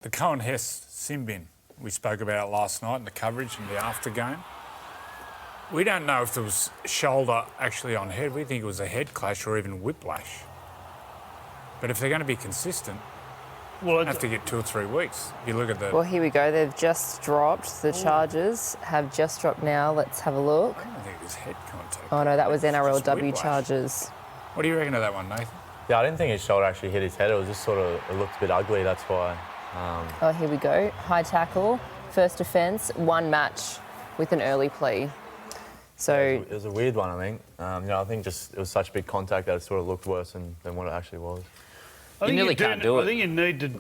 The Coen Hess sin bin, we spoke about it last night in the coverage and the after game. We don't know if there was shoulder actually on head. We think it was a head clash or even whiplash. But if they're going to be consistent, we'll have to get 2 or 3 weeks. If you look at the... Well, here we go. They've just dropped. The charges have just dropped now. Let's have a look. I don't think it was head contact. Oh, no, that was NRLW whiplash. charges. What do you reckon of that one, Nathan? Yeah, I didn't think his shoulder actually hit his head. It was just sort of, it looked a bit ugly, that's why. Oh, here we go. High tackle, first offence, 1 match with an early plea. So It was a weird one, I think. I think just it was such big contact that it sort of looked worse than what it actually was. You nearly can't do it. I think you need to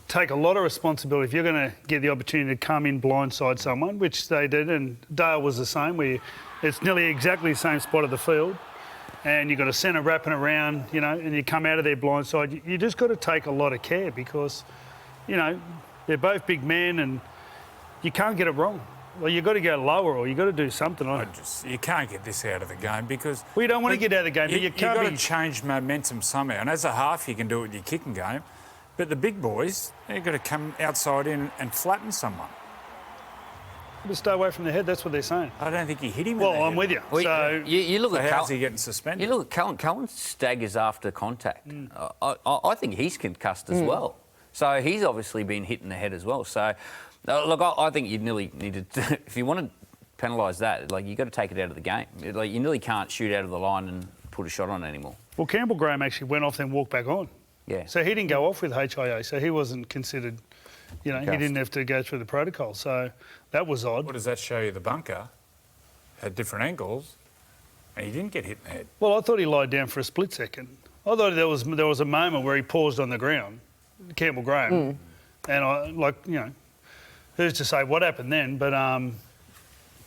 take a lot of responsibility if you're going to get the opportunity to come in blindside someone, which they did, and Dale was the same, where it's nearly exactly the same spot of the field, and you've got a centre wrapping around, and you come out of their blindside. You just got to take a lot of care because, they're both big men and you can't get it wrong. Well, you've got to go lower or you've got to do something on it. You can't get this out of the game because... Well, you don't want to get out of the game, but you can't. You've got to change momentum somehow. And as a half, you can do it with your kicking game. But the big boys, they've got to come outside in and flatten someone. But stay away from the head, that's what they're saying. I don't think he hit him. Well, I'm with you. Well, so you look at how's he getting suspended? You look at Coen staggers after contact. I think he's concussed as well. So he's obviously been hit in the head as well. So, look, I think you nearly need to, if you want to penalise that, you've got to take it out of the game. You nearly can't shoot out of the line and put a shot on anymore. Well, Campbell Graham actually went off then walked back on. Yeah. So he didn't go off with HIA, so he wasn't considered, he didn't have to go through the protocol. So that was odd. What does that show you? The bunker had different angles and he didn't get hit in the head. Well, I thought he lied down for a split second. I thought there was a moment where he paused on the ground, Campbell Graham, and who's to say what happened then? But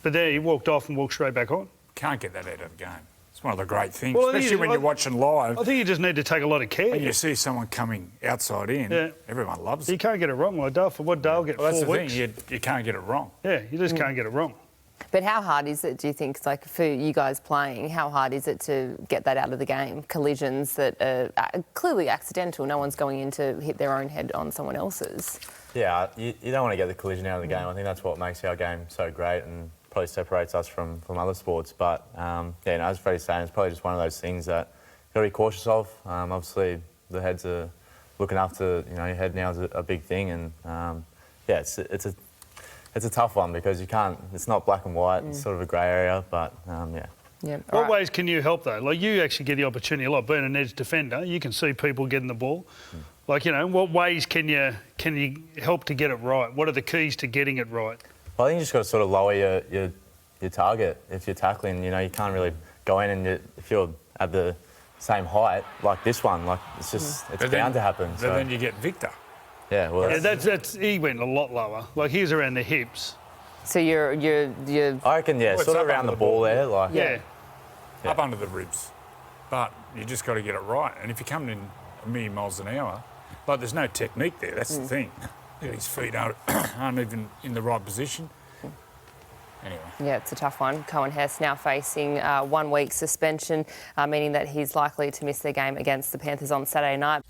there he walked off and walked straight back on. Can't get that out of the game. It's one of the great things, Well, especially when you're watching live. I think you just need to take a lot of care. When you see someone coming outside in, everyone loves it. You can't get it wrong. Like Dale, for what Dale get 4 weeks. That's the thing, you can't get it wrong. Yeah, you just can't get it wrong. But how hard is it, do you think, for you guys playing, how hard is it to get that out of the game? Collisions that are clearly accidental. No one's going in to hit their own head on someone else's. Yeah, you don't want to get the collision out of the game. I think that's what makes our game so great and probably separates us from other sports. But, as Freddie's saying, it's probably just one of those things that you've got to be cautious of. Obviously, the heads are looking after, your head now is a big thing. And, it's a tough one because you can't, it's not black and white, it's sort of a grey area, but, Yeah. What ways can you help, though? You actually get the opportunity a lot. Being an edge defender, you can see people getting the ball. What ways can you help to get it right? What are the keys to getting it right? Well, I think you just got to sort of lower your target. If you're tackling, you can't really go in and if you're at the same height like this one, it's just, it's bound to happen. But then you get Victor. Yeah, well... he went a lot lower. He was around the hips. So you're I reckon, sort of around the ball there. Yeah. Up under the ribs. But you just got to get it right. And if you're coming in a million miles an hour, there's no technique there. That's the thing. His feet aren't even in the right position. Anyway. Yeah, it's a tough one. Coen Hess now facing 1 week suspension, meaning that he's likely to miss their game against the Panthers on Saturday night.